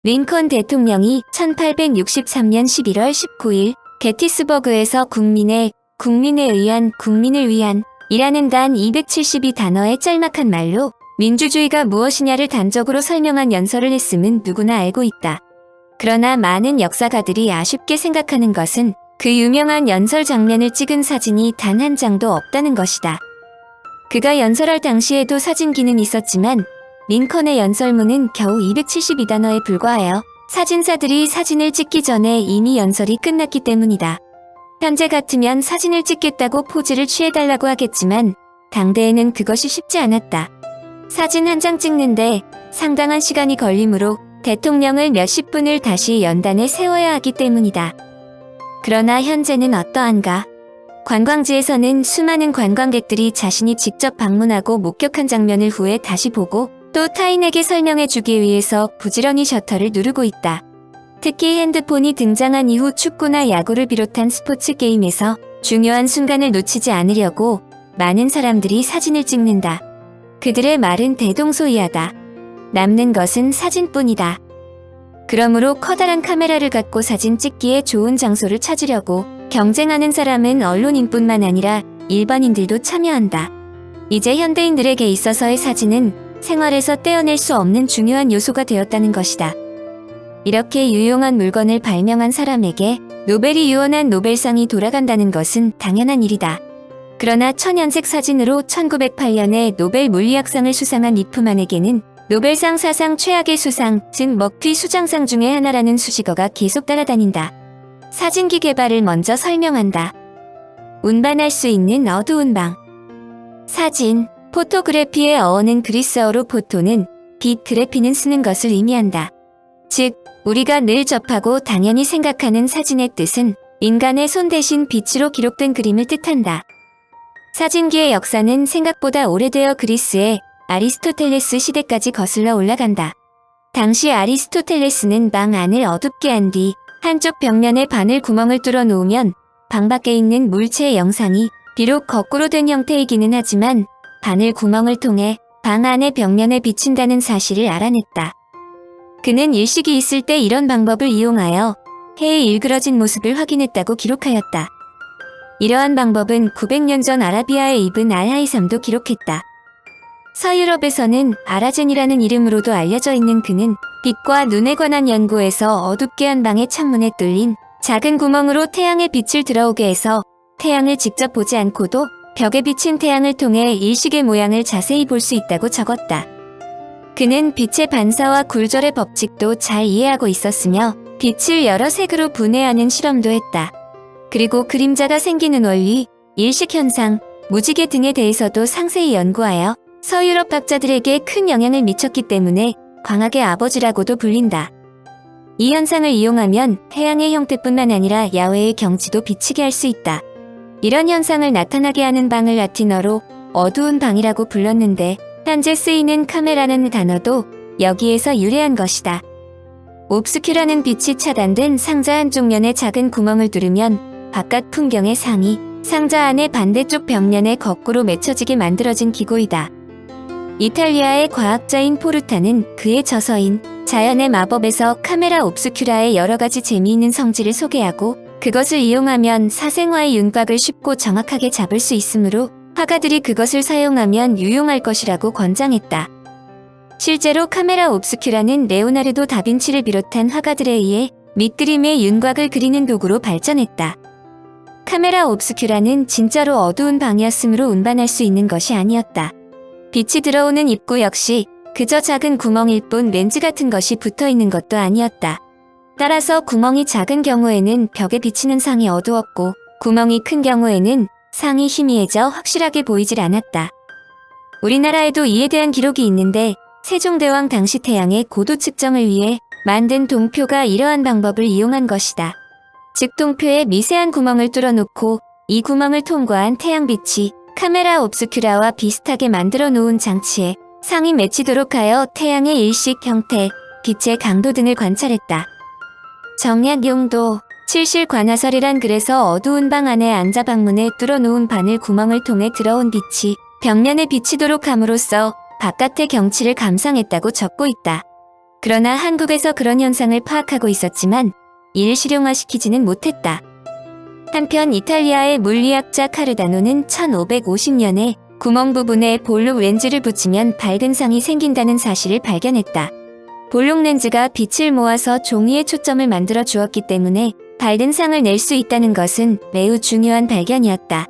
링컨 대통령이 1863년 11월 19일 게티스버그에서 국민을 위한 이라는 단 272단어의 짤막한 말로 민주주의가 무엇이냐를 단적으로 설명한 연설을 했음은 누구나 알고 있다. 그러나 많은 역사가들이 아쉽게 생각하는 것은 그 유명한 연설 장면을 찍은 사진이 단 한 장도 없다는 것이다. 그가 연설할 당시에도 사진기는 있었지만 링컨의 연설문은 겨우 272단어에 불과하여 사진사들이 사진을 찍기 전에 이미 연설이 끝났기 때문이다. 현재 같으면 사진을 찍겠다고 포즈를 취해달라고 하겠지만 당대에는 그것이 쉽지 않았다. 사진 한 장 찍는데 상당한 시간이 걸리므로 대통령을 몇십 분을 다시 연단에 세워야 하기 때문이다. 그러나 현재는 어떠한가? 관광지에서는 수많은 관광객들이 자신이 직접 방문하고 목격한 장면을 후에 다시 보고 또 타인에게 설명해주기 위해서 부지런히 셔터를 누르고 있다. 특히 핸드폰이 등장한 이후 축구나 야구를 비롯한 스포츠 게임에서 중요한 순간을 놓치지 않으려고 많은 사람들이 사진을 찍는다. 그들의 말은 대동소이하다. 남는 것은 사진뿐이다. 그러므로 커다란 카메라를 갖고 사진 찍기에 좋은 장소를 찾으려고 경쟁하는 사람은 언론인뿐만 아니라 일반인들도 참여한다. 이제 현대인들에게 있어서의 사진은 생활에서 떼어낼 수 없는 중요한 요소가 되었다는 것이다. 이렇게 유용한 물건을 발명한 사람에게 노벨이 유언한 노벨상이 돌아간다는 것은 당연한 일이다. 그러나 천연색 사진으로 1908년에 노벨 물리학상을 수상한 리프만에게는 노벨상 사상 최악의 수상, 즉 먹튀 수장상 중의 하나라는 수식어가 계속 따라다닌다. 사진기 개발을 먼저 설명한다. 운반할 수 있는 어두운 방. 사진, 포토그래피의 어원은 그리스어로 포토는 빛, 그래피는 쓰는 것을 의미한다. 즉, 우리가 늘 접하고 당연히 생각하는 사진의 뜻은 인간의 손 대신 빛으로 기록된 그림을 뜻한다. 사진기의 역사는 생각보다 오래되어 그리스의 아리스토텔레스 시대까지 거슬러 올라간다. 당시 아리스토텔레스는 방 안을 어둡게 한 뒤 한쪽 벽면에 바늘 구멍을 뚫어 놓으면 방 밖에 있는 물체의 영상이 비록 거꾸로 된 형태이기는 하지만 바늘 구멍을 통해 방 안의 벽면에 비친다는 사실을 알아냈다. 그는 일식이 있을 때 이런 방법을 이용하여 해의 일그러진 모습을 확인했다고 기록하였다. 이러한 방법은 900년 전 아라비아의 이븐 알하이삼도 기록했다. 서유럽에서는 아라젠이라는 이름으로도 알려져 있는 그는 빛과 눈에 관한 연구에서 어둡게 한 방의 창문에 뚫린 작은 구멍으로 태양의 빛을 들어오게 해서 태양을 직접 보지 않고도 벽에 비친 태양을 통해 일식의 모양을 자세히 볼 수 있다고 적었다. 그는 빛의 반사와 굴절의 법칙도 잘 이해하고 있었으며 빛을 여러 색으로 분해하는 실험도 했다. 그리고 그림자가 생기는 원리, 일식 현상, 무지개 등에 대해서도 상세히 연구하여 서유럽 학자들에게 큰 영향을 미쳤기 때문에 광학의 아버지라고도 불린다. 이 현상을 이용하면 태양의 형태뿐만 아니라 야외의 경치도 비치게 할 수 있다. 이런 현상을 나타나게 하는 방을 라틴어로 어두운 방이라고 불렀는데 현재 쓰이는 카메라는 단어도 여기에서 유래한 것이다. 옵스큐라는 빛이 차단된 상자 한쪽 면에 작은 구멍을 뚫으면 바깥 풍경의 상이 상자 안의 반대쪽 벽면에 거꾸로 맺혀지게 만들어진 기구이다. 이탈리아의 과학자인 포르타는 그의 저서인 자연의 마법에서 카메라 옵스큐라의 여러가지 재미있는 성질을 소개하고 그것을 이용하면 사생화의 윤곽을 쉽고 정확하게 잡을 수 있으므로 화가들이 그것을 사용하면 유용할 것이라고 권장했다. 실제로 카메라 옵스큐라는 레오나르도 다빈치를 비롯한 화가들에 의해 밑그림의 윤곽을 그리는 도구로 발전했다. 카메라 옵스큐라는 진짜로 어두운 방이었으므로 운반할 수 있는 것이 아니었다. 빛이 들어오는 입구 역시 그저 작은 구멍일 뿐 렌즈 같은 것이 붙어있는 것도 아니었다. 따라서 구멍이 작은 경우에는 벽에 비치는 상이 어두웠고 구멍이 큰 경우에는 상이 희미해져 확실하게 보이질 않았다. 우리나라에도 이에 대한 기록이 있는데 세종대왕 당시 태양의 고도 측정을 위해 만든 동표가 이러한 방법을 이용한 것이다. 즉 동표에 미세한 구멍을 뚫어놓고 이 구멍을 통과한 태양빛이 카메라 옵스큐라와 비슷하게 만들어 놓은 장치에 상이 맺히도록 하여 태양의 일식 형태, 빛의 강도 등을 관찰했다. 정약 용도, 칠실관화설이란 그래서 어두운 방 안에 앉아 방문에 뚫어놓은 바늘 구멍을 통해 들어온 빛이 벽면에 비치도록 함으로써 바깥의 경치를 감상했다고 적고 있다. 그러나 한국에서 그런 현상을 파악하고 있었지만 이를 실용화시키지는 못했다. 한편 이탈리아의 물리학자 카르다노는 1550년에 구멍 부분에 볼록 렌즈를 붙이면 밝은 상이 생긴다는 사실을 발견했다. 볼록 렌즈가 빛을 모아서 종이에 초점을 만들어 주었기 때문에 밝은 상을 낼 수 있다는 것은 매우 중요한 발견이었다.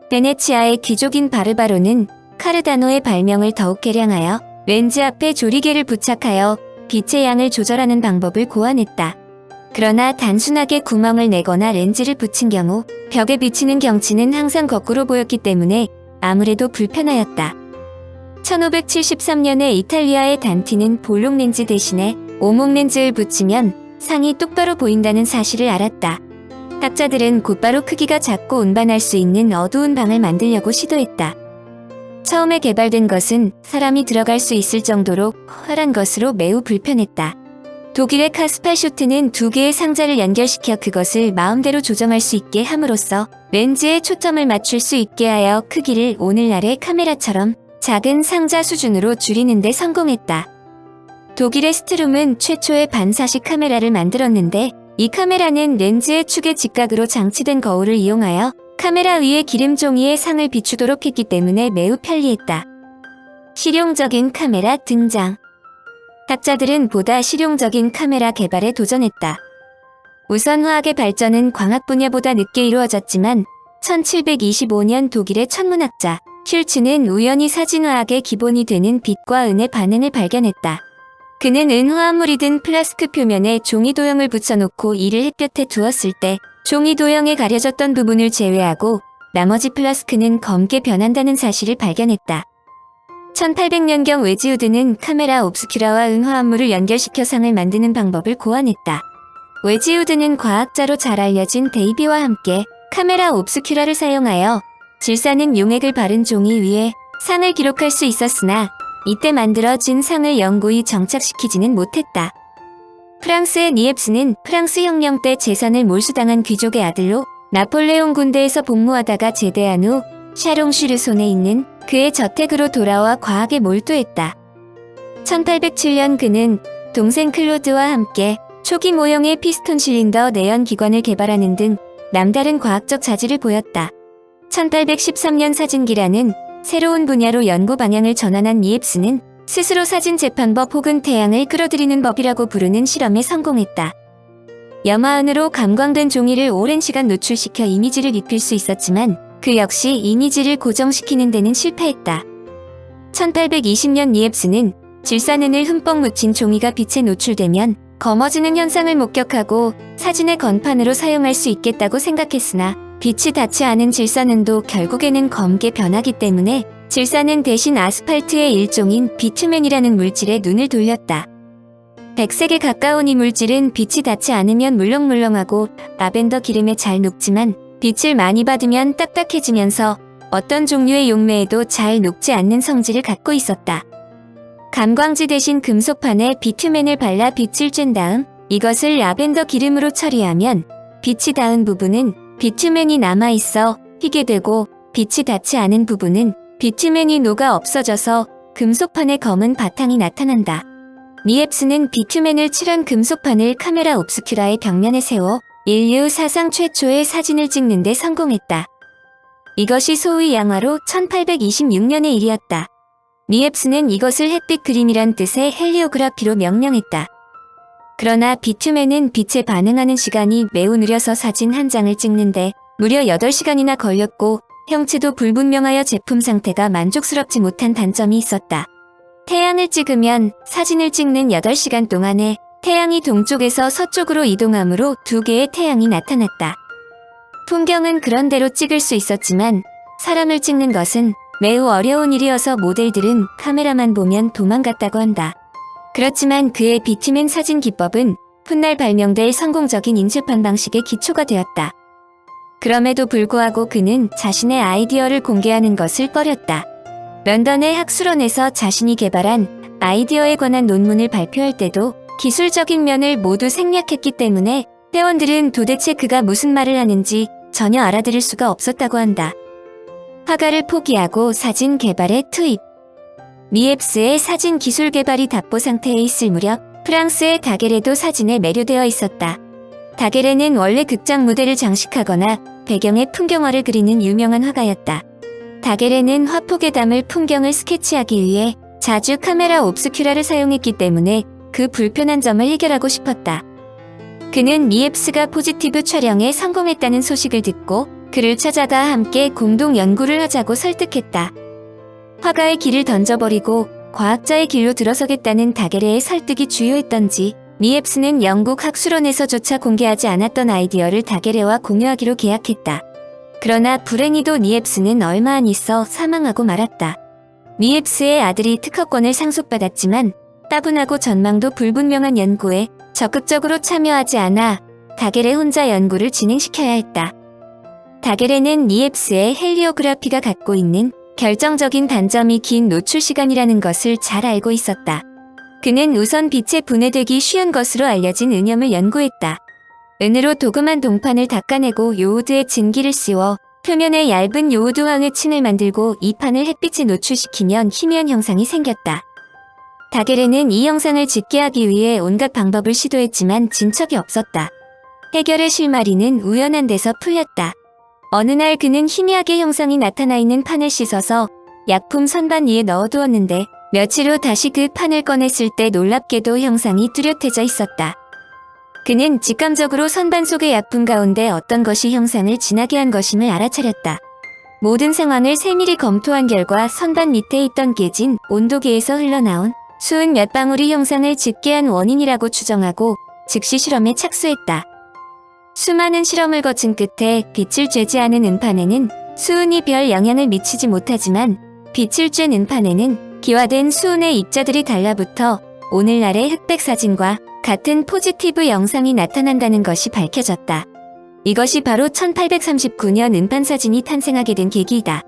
베네치아의 귀족인 바르바로는 카르다노의 발명을 더욱 개량하여 렌즈 앞에 조리개를 부착하여 빛의 양을 조절하는 방법을 고안했다. 그러나 단순하게 구멍을 내거나 렌즈를 붙인 경우 벽에 비치는 경치는 항상 거꾸로 보였기 때문에 아무래도 불편하였다. 1573년에 이탈리아의 단티는 볼록 렌즈 대신에 오목 렌즈를 붙이면 상이 똑바로 보인다는 사실을 알았다. 학자들은 곧바로 크기가 작고 운반할 수 있는 어두운 방을 만들려고 시도했다. 처음에 개발된 것은 사람이 들어갈 수 있을 정도로 허술한 것으로 매우 불편했다. 독일의 카스팔 쇼트는 두 개의 상자를 연결시켜 그것을 마음대로 조정할 수 있게 함으로써 렌즈에 초점을 맞출 수 있게 하여 크기를 오늘날의 카메라처럼 작은 상자 수준으로 줄이는 데 성공했다. 독일의 스트룸은 최초의 반사식 카메라를 만들었는데 이 카메라는 렌즈의 축에 직각으로 장치된 거울을 이용하여 카메라 위에 기름 종이에 상을 비추도록 했기 때문에 매우 편리했다. 실용적인 카메라 등장. 학자들은 보다 실용적인 카메라 개발에 도전했다. 우선 화학의 발전은 광학 분야보다 늦게 이루어졌지만 1725년 독일의 천문학자 슐츠는 우연히 사진화학의 기본이 되는 빛과 은의 반응을 발견했다. 그는 은화합물이 든 플라스크 표면에 종이 도형을 붙여놓고 이를 햇볕에 두었을 때 종이 도형에 가려졌던 부분을 제외하고 나머지 플라스크는 검게 변한다는 사실을 발견했다. 1800년경 웨지우드는 카메라 옵스큐라와 은화합물을 연결시켜 상을 만드는 방법을 고안했다. 웨지우드는 과학자로 잘 알려진 데이비와 함께 카메라 옵스큐라를 사용하여 질사는 용액을 바른 종이 위에 상을 기록할 수 있었으나 이때 만들어진 상을 영구히 정착시키지는 못했다. 프랑스의 니엡스는 프랑스 혁명 때 재산을 몰수당한 귀족의 아들로 나폴레옹 군대에서 복무하다가 제대한 후 샤롱슈르 손에 있는 그의 저택으로 돌아와 과학에 몰두했다. 1807년 그는 동생 클로드와 함께 초기 모형의 피스톤 실린더 내연 기관을 개발하는 등 남다른 과학적 자질을 보였다. 1813년 사진기라는 새로운 분야로 연구 방향을 전환한 니엡스는 스스로 사진 재판법 혹은 태양을 끌어들이는 법이라고 부르는 실험에 성공했다. 염화은으로 감광된 종이를 오랜 시간 노출시켜 이미지를 입힐 수 있었지만 그 역시 이미지를 고정시키는 데는 실패했다. 1820년 니엡스는 질산은을 흠뻑 묻힌 종이가 빛에 노출되면 검어지는 현상을 목격하고 사진의 건판으로 사용할 수 있겠다고 생각했으나 빛이 닿지 않은 질산은도 결국에는 검게 변하기 때문에 질산은 대신 아스팔트의 일종인 비투멘이라는 물질에 눈을 돌렸다. 백색에 가까운 이 물질은 빛이 닿지 않으면 물렁물렁하고 라벤더 기름에 잘 녹지만 빛을 많이 받으면 딱딱해지면서 어떤 종류의 용매에도 잘 녹지 않는 성질을 갖고 있었다. 감광지 대신 금속판에 비투멘을 발라 빛을 쬐은 다음 이것을 라벤더 기름으로 처리하면 빛이 닿은 부분은 비투멘이 남아있어 휘게 되고 빛이 닿지 않은 부분은 비투멘이 녹아 없어져서 금속판의 검은 바탕이 나타난다. 니엡스는 비투멘을 칠한 금속판을 카메라 옵스큐라의 벽면에 세워 인류 사상 최초의 사진을 찍는 데 성공했다. 이것이 소위 양화로 1826년의 일이었다. 니엡스는 이것을 햇빛 그림이란 뜻의 헬리오그라피로 명명했다. 그러나 비투멘은 빛에 반응하는 시간이 매우 느려서 사진 한 장을 찍는데 무려 8시간이나 걸렸고 형체도 불분명하여 제품 상태가 만족스럽지 못한 단점이 있었다. 태양을 찍으면 사진을 찍는 8시간 동안에 태양이 동쪽에서 서쪽으로 이동하므로 2개의 태양이 나타났다. 풍경은 그런대로 찍을 수 있었지만 사람을 찍는 것은 매우 어려운 일이어서 모델들은 카메라만 보면 도망갔다고 한다. 그렇지만 그의 비투멘 사진 기법은 훗날 발명될 성공적인 인쇄판 방식의 기초가 되었다. 그럼에도 불구하고 그는 자신의 아이디어를 공개하는 것을 꺼렸다. 런던의 학술원에서 자신이 개발한 아이디어에 관한 논문을 발표할 때도 기술적인 면을 모두 생략했기 때문에 회원들은 도대체 그가 무슨 말을 하는지 전혀 알아들을 수가 없었다고 한다. 화가를 포기하고 사진 개발에 투입. 미엡스의 사진 기술 개발이 답보 상태에 있을 무렵 프랑스의 다게레도 사진에 매료되어 있었다. 다게레는 원래 극장 무대를 장식하거나 배경에 풍경화를 그리는 유명한 화가였다. 다게레는 화폭에 담을 풍경을 스케치하기 위해 자주 카메라 옵스큐라를 사용했기 때문에 그 불편한 점을 해결하고 싶었다. 그는 미엡스가 포지티브 촬영에 성공했다는 소식을 듣고 그를 찾아가 함께 공동 연구를 하자고 설득했다. 화가의 길을 던져버리고 과학자의 길로 들어서겠다는 다게레의 설득이 주요했던지 미엡스는 영국 학술원에서조차 공개하지 않았던 아이디어를 다게레와 공유하기로 계약했다. 그러나 불행히도 미엡스는 얼마 안 있어 사망하고 말았다. 미엡스의 아들이 특허권을 상속받았지만 따분하고 전망도 불분명한 연구에 적극적으로 참여하지 않아 다게레 혼자 연구를 진행시켜야 했다. 다게레는 미엡스의 헬리오그라피가 갖고 있는 결정적인 단점이 긴 노출 시간이라는 것을 잘 알고 있었다. 그는 우선 빛에 분해되기 쉬운 것으로 알려진 은염을 연구했다. 은으로 도금한 동판을 닦아내고 요오드에 진기를 씌워 표면에 얇은 요오드황의 층을 만들고 이 판을 햇빛에 노출시키면 희미한 형상이 생겼다. 다게레는 이 형상을 짙게 하기 위해 온갖 방법을 시도했지만 진 척이 없었다. 해결의 실마리는 우연한 데서 풀렸다. 어느 날 그는 희미하게 형상이 나타나 있는 판을 씻어서 약품 선반 위에 넣어두었는데 며칠 후 다시 그 판을 꺼냈을 때 놀랍게도 형상이 뚜렷해져 있었다. 그는 직감적으로 선반 속의 약품 가운데 어떤 것이 형상을 진하게 한 것임을 알아차렸다. 모든 상황을 세밀히 검토한 결과 선반 밑에 있던 깨진 온도계에서 흘러나온 수은 몇 방울이 형상을 짙게 한 원인이라고 추정하고 즉시 실험에 착수했다. 수많은 실험을 거친 끝에 빛을 쬐지 않은 은판에는 수은이 별 영향을 미치지 못하지만 빛을 쬐는 은판에는 기화된 수은의 입자들이 달라붙어 오늘날의 흑백 사진과 같은 포지티브 영상이 나타난다는 것이 밝혀졌다. 이것이 바로 1839년 은판 사진이 탄생하게 된 계기이다.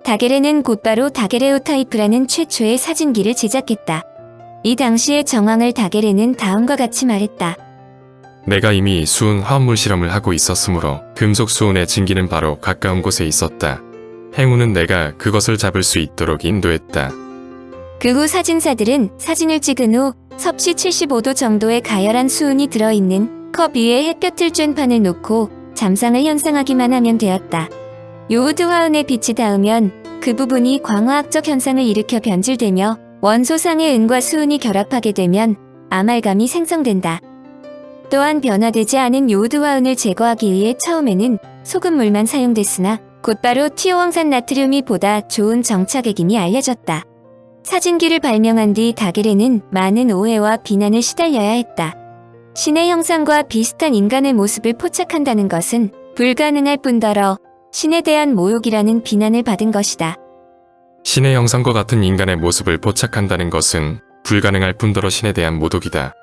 다게레는 곧바로 다게레오타이프라는 최초의 사진기를 제작했다. 이 당시의 정황을 다게레는 다음과 같이 말했다. 내가 이미 수은 화합물 실험을 하고 있었으므로 금속 수은의 진기는 바로 가까운 곳에 있었다. 행운은 내가 그것을 잡을 수 있도록 인도했다. 그 후 사진사들은 사진을 찍은 후 섭씨 75도 정도의 가열한 수은이 들어있는 컵 위에 햇볕을 쬐는 판을 놓고 잠상을 현상하기만 하면 되었다. 요오드 화은에 빛이 닿으면 그 부분이 광화학적 현상을 일으켜 변질되며 원소상의 은과 수은이 결합하게 되면 아말감이 생성된다. 또한 변화되지 않은 요오드 화은을 제거하기 위해 처음에는 소금물만 사용됐으나 곧바로 티오황산 나트륨이 보다 좋은 정착액임이 알려졌다. 사진기를 발명한 뒤 다게레는 많은 오해와 비난을 시달려야 했다. 신의 형상과 비슷한 인간의 모습을 포착한다는 것은 불가능할 뿐더러 신에 대한 모욕이라는 비난을 받은 것이다. 신의 형상과 같은 인간의 모습을 포착한다는 것은 불가능할 뿐더러 신에 대한 모독이다.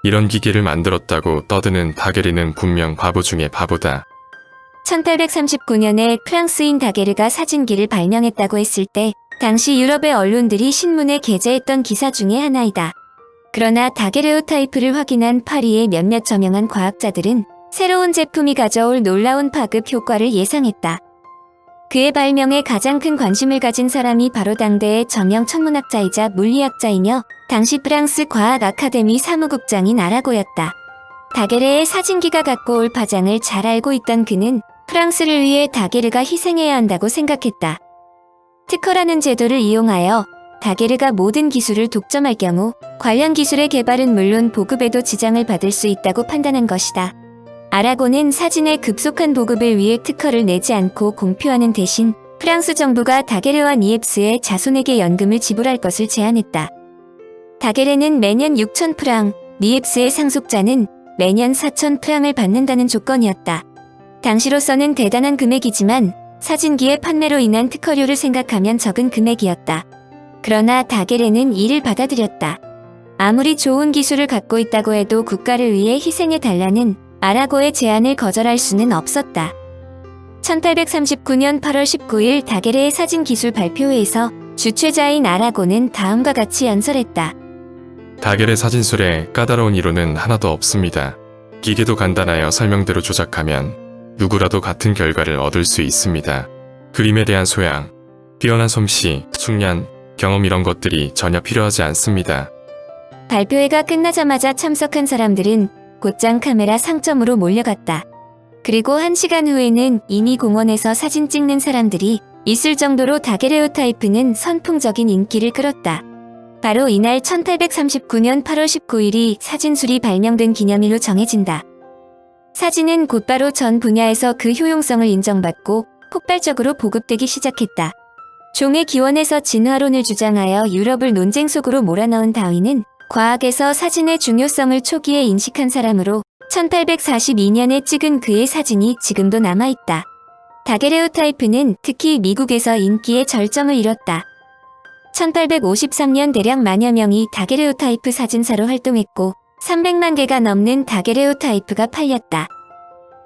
이런 기계를 만들었다고 떠드는 다게레는 분명 바보 중에 바보다. 1839년에 프랑스인 다게르가 사진기를 발명했다고 했을 때 당시 유럽의 언론들이 신문에 게재했던 기사 중에 하나이다. 그러나 다게레오타이프를 확인한 파리의 몇몇 저명한 과학자들은 새로운 제품이 가져올 놀라운 파급 효과를 예상했다. 그의 발명에 가장 큰 관심을 가진 사람이 바로 당대의 저명 천문학자이자 물리학자이며 당시 프랑스 과학 아카데미 사무국장인 아라고였다. 다게레의 사진기가 갖고 올 파장을 잘 알고 있던 그는 프랑스를 위해 다게르가 희생해야 한다고 생각했다. 특허라는 제도를 이용하여 다게르가 모든 기술을 독점할 경우 관련 기술의 개발은 물론 보급에도 지장을 받을 수 있다고 판단한 것이다. 아라고는 사진의 급속한 보급을 위해 특허를 내지 않고 공표하는 대신 프랑스 정부가 다게레와 미엡스의 자손에게 연금을 지불할 것을 제안했다. 다게레는 매년 6,000프랑, 미엡스의 상속자는 매년 4,000프랑을 받는다는 조건이었다. 당시로서는 대단한 금액이지만 사진기의 판매로 인한 특허료를 생각하면 적은 금액이었다. 그러나 다게레는 이를 받아들였다. 아무리 좋은 기술을 갖고 있다고 해도 국가를 위해 희생해달라는 아라고의 제안을 거절할 수는 없었다. 1839년 8월 19일 다게레의 사진 기술 발표회에서 주최자인 아라고는 다음과 같이 연설했다. 다게레 사진술에 까다로운 이론은 하나도 없습니다. 기계도 간단하여 설명대로 조작하면 누구라도 같은 결과를 얻을 수 있습니다. 그림에 대한 소양, 뛰어난 솜씨, 숙련, 경험 이런 것들이 전혀 필요하지 않습니다. 발표회가 끝나자마자 참석한 사람들은 곧장 카메라 상점으로 몰려갔다. 그리고 1시간 후에는 이미 공원에서 사진 찍는 사람들이 있을 정도로 다게레오타이프는 선풍적인 인기를 끌었다. 바로 이날 1839년 8월 19일이 사진술이 발명된 기념일로 정해진다. 사진은 곧바로 전 분야에서 그 효용성을 인정받고 폭발적으로 보급되기 시작했다. 종의 기원에서 진화론을 주장하여 유럽을 논쟁 속으로 몰아넣은 다윈은 과학에서 사진의 중요성을 초기에 인식한 사람으로 1842년에 찍은 그의 사진이 지금도 남아있다. 다게레오타이프는 특히 미국에서 인기의 절정을 이뤘다. 1853년 대략 만여 명이 다게레오타이프 사진사로 활동했고 300만 개가 넘는 다게레오타이프가 팔렸다.